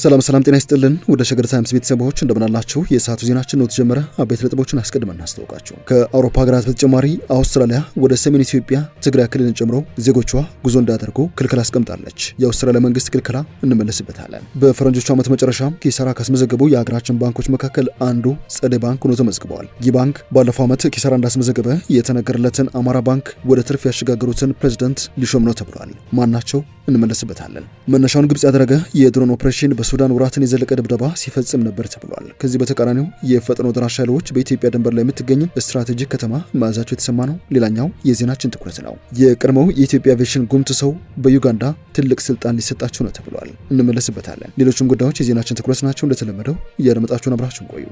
ሰላም ጤና ይስጥልን ወደ ሸገር ታይምስ ቤተሰቦች እንደምናላችሁ የሰዓቱ ዜናችን ነው ተጀመረ። አበይት ነጥቦችን አስቀድመን እናስተዋውቃችሁ። ከአውሮፓ ሀገራት በተጨማሪ አውስትራሊያ ወደ ሰሜን ኢትዮጵያ ትግራይ ክልልን ጨምሮ ዜጎቿ ጉዞ እንዳያደርጉ ክልክል አስቀምጣለች። የአውስትራሊያ መንግስት ክልከላ እንመለስበታለን። በፈረንጆቹ ዓመት መጨረሻ ኪሳራ ካስመዘገቡ የሀገራችን ባንኮች መካከል አንዱ ጸደይ ባንክ ሆኖ ተመዝግቧል። ይህ ባንክ ባለፈው ዓመት ኪሳራ እንዳስመዘገበ የተነገረለትን አማራ ባንክ ወደ ትርፍ ያሸጋገሩትን ፕሬዝዳንት ሊሾም ነው ተብሏል። ማናቸው? እንመለስበታለን። መነሻውን ግብጽ ያደረገ የድሮን ኦፕሬሽን በሱዳን ወራትን የዘለቀ ድብደባ ሲፈጽም ነበር ተብሏል። ከዚህ በተቃራኒው የፈጥኖ ደራሽ ኃይሎች በኢትዮጵያ ድንበር ላይ የምትገኝ ስትራቴጂክ ከተማ መያዛቸው የተሰማ ነው። ሌላኛው የዜናችን ትኩረት ነው። የቀድሞው የኢትዮጵያ አቪዬሽን ጉምቱ ሰው በዩጋንዳ ትልቅ ስልጣን ሊሰጣቸው ነው ተብሏል። እንመለስበታለን። ሌሎችም ጉዳዮች የዜናችን ትኩረት ናቸው። እንደተለመደው እያደመጣችሁን አብራችሁን ቆዩ።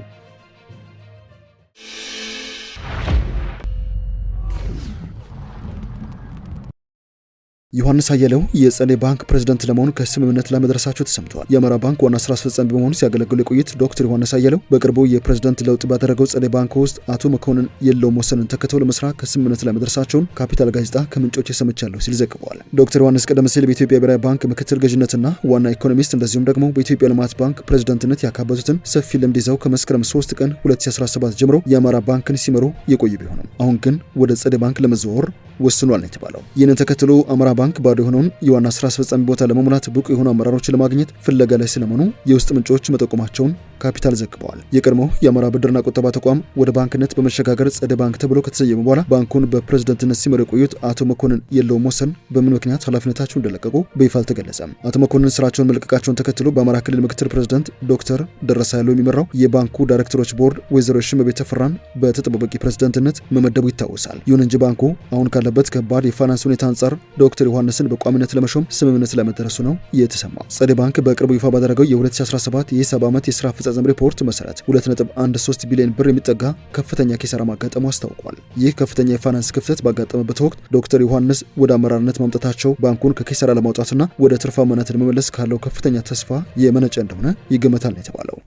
ዮሐንስ አየለው የጸደይ ባንክ ፕሬዝዳንት ለመሆን ከስምምነት ላይ መድረሳቸው ተሰምቷል። የአማራ ባንክ ዋና ስራ አስፈጻሚ በመሆኑ ሲያገለግሉ የቆዩት ዶክተር ዮሐንስ አየለው በቅርቡ የፕሬዝዳንት ለውጥ ባደረገው ጸደይ ባንክ ውስጥ አቶ መኮንን የለውም ወሰንን ተከተው ለመስራት ከስምምነት ላይ መድረሳቸውን ካፒታል ጋዜጣ ከምንጮች ሰምቻለሁ ሲል ዘግቧል። ዶክተር ዮሐንስ ቀደም ሲል በኢትዮጵያ ብሔራዊ ባንክ ምክትል ገዥነትና ዋና ኢኮኖሚስት እንደዚሁም ደግሞ በኢትዮጵያ ልማት ባንክ ፕሬዝዳንትነት ያካበቱትን ሰፊ ልምድ ይዘው ከመስከረም 3 ቀን 2017 ጀምሮ የአማራ ባንክን ሲመሩ የቆዩ ቢሆንም አሁን ግን ወደ ጸደይ ባንክ ለመዘዋወር ወስኗል ነው የተባለው። ይህንን ተከትሎ አማራ ባንክ ባዶ የሆነውን የዋና ስራ አስፈጻሚ ቦታ ለመሙላት ብቁ የሆኑ አመራሮችን ለማግኘት ፍለጋ ላይ ስለመሆኑ የውስጥ ምንጮች መጠቆማቸውን ካፒታል ዘግበዋል። የቀድሞው የአማራ ብድርና ቁጠባ ተቋም ወደ ባንክነት በመሸጋገር ጸደይ ባንክ ተብሎ ከተሰየመ በኋላ ባንኩን በፕሬዝዳንትነት ሲመሩ የቆዩት አቶ መኮንን የለውም ወሰን በምን ምክንያት ኃላፊነታቸውን እንደለቀቁ በይፋ አልተገለጸም። አቶ መኮንን ስራቸውን መልቀቃቸውን ተከትሎ በአማራ ክልል ምክትል ፕሬዝዳንት ዶክተር ደረሳ ያለው የሚመራው የባንኩ ዳይሬክተሮች ቦርድ ወይዘሮ ሽመቤት ተፈራን በተጠባባቂ ፕሬዝዳንትነት መመደቡ ይታወሳል። ይሁን እንጂ ባንኩ አሁን ካለበት ከባድ የፋይናንስ ሁኔታ አንጻር ዶክተር ዮሐንስን በቋሚነት ለመሾም ስምምነት ላይ መደረሱ ነው የተሰማው። ጸደይ ባንክ በቅርቡ ይፋ ባደረገው የ2017 የሂሳብ ዓመት የስራ አፈጻጸም ሪፖርት መሰረት 2.13 ቢሊዮን ብር የሚጠጋ ከፍተኛ ኪሳራ ማጋጠሙ አስታውቋል። ይህ ከፍተኛ የፋይናንስ ክፍተት ባጋጠመበት ወቅት ዶክተር ዮሐንስ ወደ አመራርነት ማምጣታቸው ባንኩን ከኪሳራ ለማውጣትና ወደ ትርፋማነት ለመመለስ ካለው ከፍተኛ ተስፋ የመነጨ እንደሆነ ይገመታል ነው የተባለው።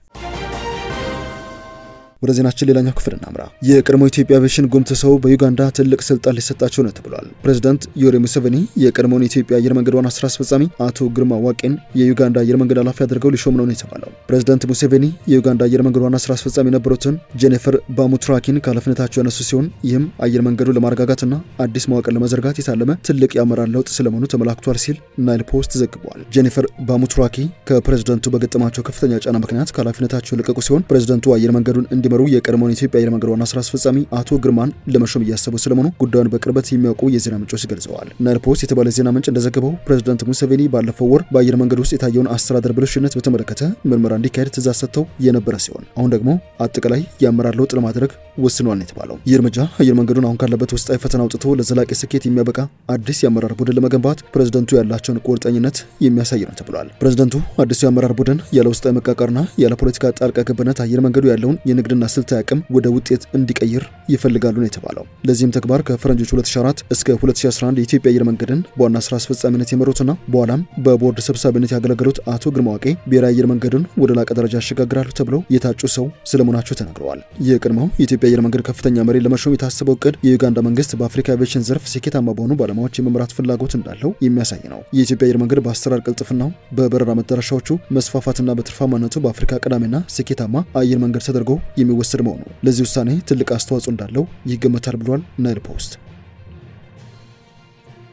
ወደ ዜናችን ሌላኛው ክፍል እናምራ። የቀድሞ ኢትዮጵያ አቪዬሽን ጉምቱ ሰው በዩጋንዳ ትልቅ ስልጣን ሊሰጣቸው ነው ተብሏል። ፕሬዝዳንት ዮዌሪ ሙሴቬኒ የቀድሞውን የኢትዮጵያ አየር መንገድ ዋና ስራ አስፈጻሚ አቶ ግርማ ዋቄን የዩጋንዳ አየር መንገድ ኃላፊ አድርገው ሊሾም ነው የተባለው። ፕሬዝዳንት ሙሴቬኒ የዩጋንዳ አየር መንገድ ዋና ስራ አስፈጻሚ የነበሩትን ጄኒፈር ባሙትራኪን ከኃላፊነታቸው ያነሱ ሲሆን ይህም አየር መንገዱን ለማረጋጋትና አዲስ መዋቅር ለመዘርጋት የታለመ ትልቅ የአመራር ለውጥ ስለመሆኑ ተመላክቷል ሲል ናይል ፖስት ዘግቧል። ጄኒፈር ባሙትራኪ ከፕሬዝዳንቱ በገጠማቸው ከፍተኛ ጫና ምክንያት ከኃላፊነታቸው የለቀቁ ሲሆን ፕሬዝዳንቱ አየር መንገዱን እንዲመሩ የቀድሞውን የኢትዮጵያ አየር መንገድ ዋና ስራ አስፈጻሚ አቶ ግርማን ለመሾም እያሰቡ ስለመሆኑ ጉዳዩን በቅርበት የሚያውቁ የዜና ምንጮች ገልጸዋል። ናይል ፖስት የተባለ ዜና ምንጭ እንደዘገበው ፕሬዝዳንት ሙሴቬኒ ባለፈው ወር በአየር መንገድ ውስጥ የታየውን አስተዳደር ብልሹነት በተመለከተ ምርመራ እንዲካሄድ ትዕዛዝ ሰጥተው የነበረ ሲሆን አሁን ደግሞ አጠቃላይ የአመራር ለውጥ ለማድረግ ወስኗል ነው የተባለው። ይህ እርምጃ አየር መንገዱን አሁን ካለበት ውስጣዊ ፈተና አውጥቶ ለዘላቂ ስኬት የሚያበቃ አዲስ የአመራር ቡድን ለመገንባት ፕሬዝዳንቱ ያላቸውን ቁርጠኝነት የሚያሳይ ነው ተብሏል። ፕሬዝዳንቱ አዲሱ የአመራር ቡድን ያለ ውስጣዊ መቃቃርና ያለ ፖለቲካ ጣልቃ ገብነት አየር መንገዱ ያለውን የንግድና ስልታዊ አቅም ወደ ውጤት እንዲቀይር ይፈልጋሉ ነው የተባለው። ለዚህም ተግባር ከፈረንጆች 2004 እስከ 2011 የኢትዮጵያ አየር መንገድን በዋና ስራ አስፈጻሚነት የመሩትና በኋላም በቦርድ ሰብሳቢነት ያገለገሉት አቶ ግርማ ዋቄ ብሔራዊ አየር መንገዱን ወደ ላቀ ደረጃ ያሸጋግራሉ ተብለው የታጩ ሰው ስለመሆናቸው ተናግረዋል። የቀድሞው የኢትዮጵያ አየር መንገድ ከፍተኛ መሪ ለመሾም የታሰበው እቅድ የዩጋንዳ መንግስት በአፍሪካ አቪዬሽን ዘርፍ ስኬታማ በሆኑ ባለሙያዎች የመምራት ፍላጎት እንዳለው የሚያሳይ ነው። የኢትዮጵያ አየር መንገድ በአሰራር ቅልጥፍናው፣ በበረራ መዳረሻዎቹ መስፋፋትና በትርፋማነቱ በአፍሪካ ቀዳሚና ስኬታማ አየር መንገድ ተደርጎ የሚወሰድ መሆኑ ለዚህ ውሳኔ ትልቅ አስተዋጽኦ እንዳለው ይገመታል ብሏል ናይል ፖስት።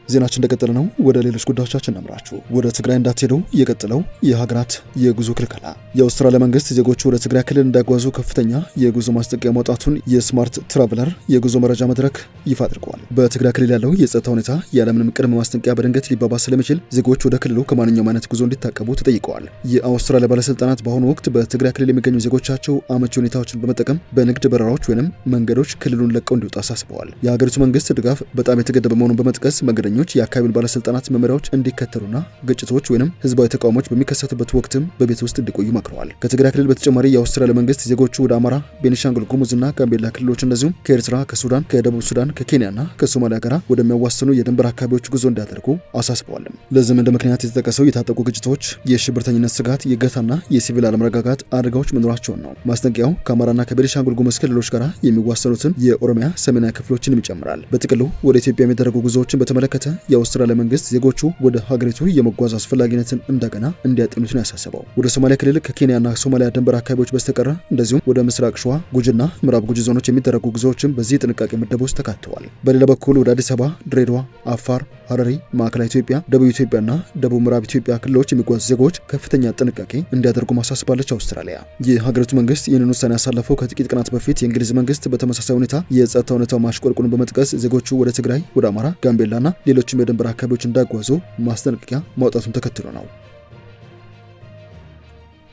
ዜናችን እንደቀጠለ ነው። ወደ ሌሎች ጉዳዮቻችን እናምራችሁ። ወደ ትግራይ እንዳትሄዱ የቀጠለው የሀገራት የጉዞ ክልከላ። የአውስትራሊያ መንግስት ዜጎቹ ወደ ትግራይ ክልል እንዳይጓዙ ከፍተኛ የጉዞ ማስጠንቀቂያ ማውጣቱን የስማርት ትራቨለር የጉዞ መረጃ መድረክ ይፋ አድርገዋል። በትግራይ ክልል ያለው የጸጥታ ሁኔታ ያለምንም ቅድመ ማስጠንቀቂያ በድንገት ሊባባስ ስለሚችል ዜጎች ወደ ክልሉ ከማንኛውም አይነት ጉዞ እንዲታቀቡ ተጠይቀዋል። የአውስትራሊያ ባለስልጣናት በአሁኑ ወቅት በትግራይ ክልል የሚገኙ ዜጎቻቸው አመቺ ሁኔታዎችን በመጠቀም በንግድ በረራዎች ወይም መንገዶች ክልሉን ለቀው እንዲወጡ አሳስበዋል። የሀገሪቱ መንግስት ድጋፍ በጣም የተገደበ መሆኑን በመጥቀስ መንገደኞች የአካባቢውን ባለስልጣናት መመሪያዎች እንዲከተሉና ግጭቶች ወይም ህዝባዊ ተቃውሞች በሚከሰቱበት ወቅትም በቤት ውስጥ እንዲቆዩ መክረዋል። ከትግራይ ክልል በተጨማሪ የአውስትራሊያ መንግስት ዜጎቹ ወደ አማራ፣ ቤኒሻንጉል ጉሙዝና ጋምቤላ ክልሎች እንደዚሁም ከኤርትራ፣ ከሱዳን፣ ከደቡብ ሱዳን፣ ከኬንያና ከሶማሊያ ጋር ወደሚያዋስኑ የድንበር አካባቢዎች ጉዞ እንዲያደርጉ አሳስበዋል። ለዚህም እንደ ምክንያት የተጠቀሰው የታጠቁ ግጭቶች፣ የሽብርተኝነት ስጋት፣ የእገታና የሲቪል አለመረጋጋት አደጋዎች መኖራቸውን ነው። ማስጠንቀቂያው ከአማራና ከቤኒሻንጉል ጉሙዝ ክልሎች ጋር የሚዋሰኑትን የኦሮሚያ ሰሜናዊ ክፍሎችን ይጨምራል። በጥቅሉ ወደ ኢትዮጵያ የሚደረጉ ጉዞዎችን በተመለከተ በተመለከተ የአውስትራሊያ መንግስት ዜጎቹ ወደ ሀገሪቱ የመጓዝ አስፈላጊነትን እንደገና እንዲያጤኑት ነው ያሳሰበው። ወደ ሶማሊያ ክልል ከኬንያና ሶማሊያ ድንበር አካባቢዎች በስተቀር እንደዚሁም ወደ ምስራቅ ሸዋ፣ ጉጂና ምዕራብ ጉጂ ዞኖች የሚደረጉ ጉዞዎችም በዚህ ጥንቃቄ ምደባ ውስጥ ተካተዋል። በሌላ በኩል ወደ አዲስ አበባ፣ ድሬዳዋ፣ አፋር፣ ሐረሪ፣ ማዕከላዊ ኢትዮጵያ፣ ደቡብ ኢትዮጵያና ደቡብ ምዕራብ ኢትዮጵያ ክልሎች የሚጓዙ ዜጎች ከፍተኛ ጥንቃቄ እንዲያደርጉ ማሳስባለች አውስትራሊያ። የሀገሪቱ መንግስት ይህንን ውሳኔ ያሳለፈው ከጥቂት ቀናት በፊት የእንግሊዝ መንግስት በተመሳሳይ ሁኔታ የጸጥታ ሁኔታው ማሽቆልቆሉን በመጥቀስ ዜጎቹ ወደ ትግራይ፣ ወደ አማራ፣ ጋምቤላና ሌሎችም የድንበር አካባቢዎች እንዳይጓዙ ማስጠንቀቂያ ማውጣቱን ተከትሎ ነው።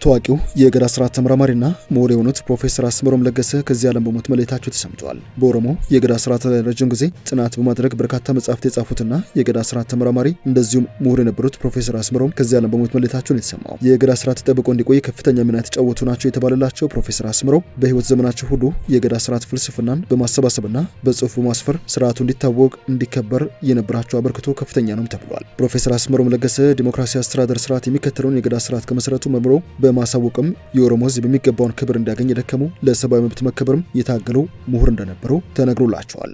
ታዋቂው የገዳ ስርዓት ተመራማሪና ምሁር የሆኑት ፕሮፌሰር አስመሮም ለገሰ ከዚህ ዓለም በሞት መለየታቸው ተሰምተዋል። በኦሮሞ የገዳ ስርዓት ላይ ረጅም ጊዜ ጥናት በማድረግ በርካታ መጻሕፍት የጻፉትና የገዳ ስርዓት ተመራማሪ እንደዚሁም ምሁር የነበሩት ፕሮፌሰር አስመሮም ከዚህ ዓለም በሞት መለየታቸውን የተሰማው የገዳ ስርዓት ተጠብቆ እንዲቆይ ከፍተኛ ሚና የተጫወቱ ናቸው የተባለላቸው ፕሮፌሰር አስመሮም በህይወት ዘመናቸው ሁሉ የገዳ ስርዓት ፍልስፍናን በማሰባሰብና በጽሁፍ በማስፈር ስርዓቱ እንዲታወቅ እንዲከበር የነበራቸው አበርክቶ ከፍተኛ ነው ተብሏል። ፕሮፌሰር አስመሮም ለገሰ ዲሞክራሲያዊ አስተዳደር ስርዓት የሚከተለውን የገዳ ስርዓት ከመሰረቱ መርምሮ በማሳወቅም የኦሮሞ ህዝብ የሚገባውን ክብር እንዲያገኝ የደከሙ ለሰብአዊ መብት መከበርም የታገሉ ምሁር እንደነበሩ ተነግሮላቸዋል።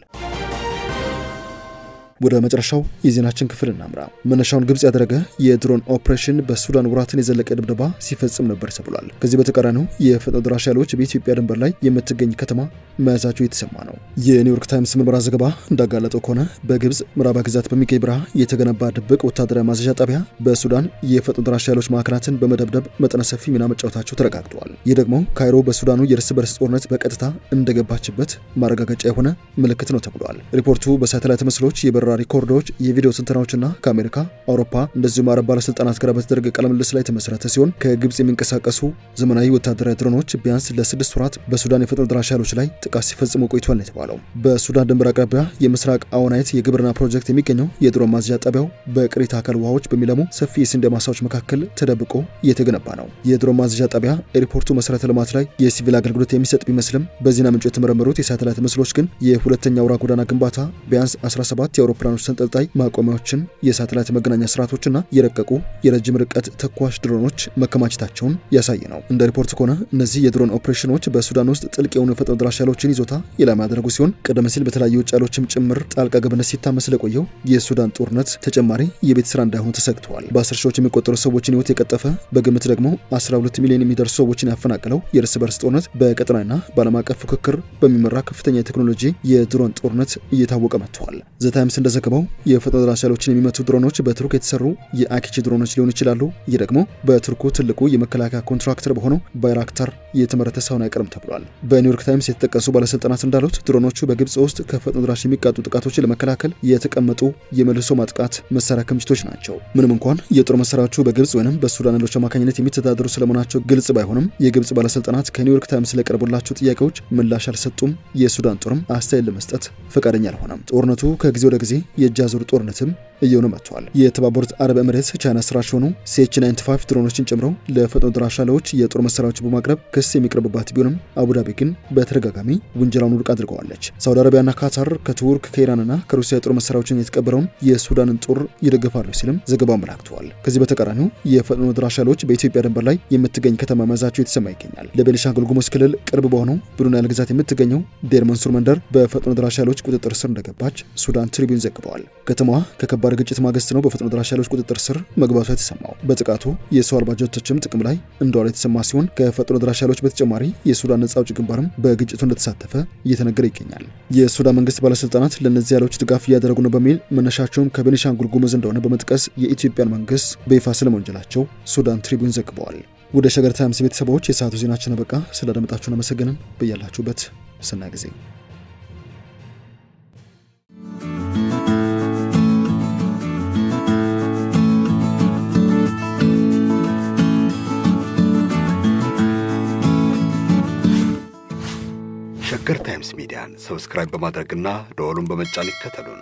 ወደ መጨረሻው የዜናችን ክፍል እናምራ። መነሻውን ግብጽ ያደረገ የድሮን ኦፕሬሽን በሱዳን ወራትን የዘለቀ ድብደባ ሲፈጽም ነበር ተብሏል። ከዚህ በተቃራኒው የፈጥኖ ደራሽ ኃይሎች በኢትዮጵያ ድንበር ላይ የምትገኝ ከተማ መያዛቸው የተሰማ ነው። የኒውዮርክ ታይምስ ምርመራ ዘገባ እንዳጋለጠው ከሆነ በግብጽ ምዕራብ ግዛት በሚገኝ በረሃ የተገነባ ድብቅ ወታደራዊ ማዘዣ ጣቢያ በሱዳን የፈጥኖ ደራሽ ኃይሎች ማዕከላትን በመደብደብ መጠነ ሰፊ ሚና መጫወታቸው ተረጋግጧል። ይህ ደግሞ ካይሮ በሱዳኑ የእርስ በርስ ጦርነት በቀጥታ እንደገባችበት ማረጋገጫ የሆነ ምልክት ነው ተብሏል። ሪፖርቱ በሳተላይት ምስሎች ሪኮርዶች፣ የቪዲዮ ትንተናዎችና ከአሜሪካ፣ አውሮፓ እንደዚሁም አረብ ባለስልጣናት ጋር በተደረገ ቃለ ምልልስ ላይ የተመሰረተ ሲሆን ከግብጽ የሚንቀሳቀሱ ዘመናዊ ወታደራዊ ድሮኖች ቢያንስ ለ6 ወራት በሱዳን የፈጥኖ ደራሽ ኃይሎች ላይ ጥቃት ሲፈጽሙ ቆይቷል የተባለው በሱዳን ድንበር አቅራቢያ የምስራቅ አዋናይት የግብርና ፕሮጀክት የሚገኘው የድሮን ማዘዣ ጣቢያው በቅሪተ አካል ውሃዎች በሚለሙ ሰፊ የስንዴ ማሳዎች መካከል ተደብቆ እየተገነባ ነው። የድሮን ማዘዣ ጣቢያ ኤርፖርቱ መሰረተ ልማት ላይ የሲቪል አገልግሎት የሚሰጥ ቢመስልም በዜና ምንጩ የተመረመሩት የሳተላይት ምስሎች ግን የሁለተኛ አውራ ጎዳና ግንባታ ቢያንስ 17 የአውሮፕላኖች ተንጠልጣይ ማቆሚያዎችን፣ የሳተላይት መገናኛ ስርዓቶችና የረቀቁ የረጅም ርቀት ተኳሽ ድሮኖች መከማቸታቸውን ያሳይ ነው። እንደ ሪፖርት ከሆነ እነዚህ የድሮን ኦፕሬሽኖች በሱዳን ውስጥ ጥልቅ የሆኑ የፈጥኖ ደራሽ ኃይሎችን ይዞታ ኢላማ ያደረጉ ሲሆን ቀደም ሲል በተለያዩ ውጭ ኃይሎችም ጭምር ጣልቃ ገብነት ሲታመስ ስለቆየው የሱዳን ጦርነት ተጨማሪ የቤት ስራ እንዳይሆን ተሰግተዋል። በ10 ሺዎች የሚቆጠሩ ሰዎችን ህይወት የቀጠፈ በግምት ደግሞ 12 ሚሊዮን የሚደርሱ ሰዎችን ያፈናቀለው የእርስ በርስ ጦርነት በቀጠናና በዓለም አቀፍ ፍክክር በሚመራ ከፍተኛ የቴክኖሎጂ የድሮን ጦርነት እየታወቀ መጥተዋል። ዘ ታይምስ እንደዘገበው የፈጥኖ ደራሽ ኃይሎችን የሚመቱ ድሮኖች በቱርክ የተሰሩ የአኪቺ ድሮኖች ሊሆኑ ይችላሉ። ይህ ደግሞ በቱርኩ ትልቁ የመከላከያ ኮንትራክተር በሆነው ባይራክታር የተመረተ ሳይሆን አይቀርም ተብሏል። በኒውዮርክ ታይምስ የተጠቀሱ ባለስልጣናት እንዳሉት ድሮኖቹ በግብጽ ውስጥ ከፈጥኖ ደራሽ የሚቃጡ ጥቃቶችን ለመከላከል የተቀመጡ የመልሶ ማጥቃት መሳሪያ ክምችቶች ናቸው። ምንም እንኳን የጦር መሳሪያዎቹ በግብጽ ወይም በሱዳን ኃይሎች አማካኝነት የሚተዳደሩ ስለመሆናቸው ግልጽ ባይሆንም የግብጽ ባለስልጣናት ከኒውዮርክ ታይምስ ለቀረቡላቸው ጥያቄዎች ምላሽ አልሰጡም። የሱዳን ጦርም አስተያየት ለመስጠት ፈቃደኛ አልሆነም። ጦርነቱ ከጊዜ ወደ ጊዜ የእጅ አዙር ጦርነትም እየሆነ መጥቷል። የተባበሩት አረብ ኤሚሬትስ ቻይና ስራሽ ሆኑ CH-95 ድሮኖችን ጨምሮ ለፈጥኖ ደራሽ ኃይሎች የጦር መሳሪያዎች በማቅረብ ክስ የሚቀርብባት ቢሆንም አቡዳቢ ግን በተደጋጋሚ ውንጀላውን ውድቅ አድርገዋለች። ሳውዲ አረቢያና ካታር ከቱርክ ከኢራንና ከሩሲያ የጦር መሳሪያዎችን የተቀበለውን የሱዳንን ጦር ይደግፋሉ ሲልም ዘገባው አመላክተዋል። ከዚህ በተቃራኒው የፈጥኖ ደራሽ ኃይሎች በኢትዮጵያ ድንበር ላይ የምትገኝ ከተማ መያዛቸው የተሰማ ይገኛል። ለቤኒሻንጉል ጉሙዝ ክልል ቅርብ በሆነው ብሉ ናይል ግዛት የምትገኘው ዴር መንሱር መንደር በፈጥኖ ደራሽ ኃይሎች ቁጥጥር ስር እንደገባች ሱዳን ትሪቢዩን ዘግበዋል። ከተማዋ ከከባድ ግጭት ማግስት ነው በፈጥኖ ደራሽ ኃይሎች ቁጥጥር ስር መግባቷ የተሰማው። በጥቃቱ የሰው አልባ ጀቶችም ጥቅም ላይ እንደዋለ የተሰማ ሲሆን ከፈጥኖ ደራሽ ኃይሎች በተጨማሪ የሱዳን ነጻ አውጪ ግንባርም በግጭቱ እንደተሳተፈ እየተነገረ ይገኛል። የሱዳን መንግስት ባለስልጣናት ለእነዚህ ኃይሎች ድጋፍ እያደረጉ ነው በሚል መነሻቸውም ከቤኒሻንጉል ጉሙዝ እንደሆነ በመጥቀስ የኢትዮጵያን መንግስት በይፋ ስለመወንጀላቸው ሱዳን ትሪቢዩን ዘግበዋል። ወደ ሸገር ታይምስ ቤተሰቦች የሰዓቱ ዜናችን አበቃ። ስላደመጣችሁን አመሰግንን። በያላችሁበት ሰናይ ጊዜ ሸገር ታይምስ ሚዲያን ሰብስክራይብ በማድረግና ደወሉን በመጫን ይከተሉን።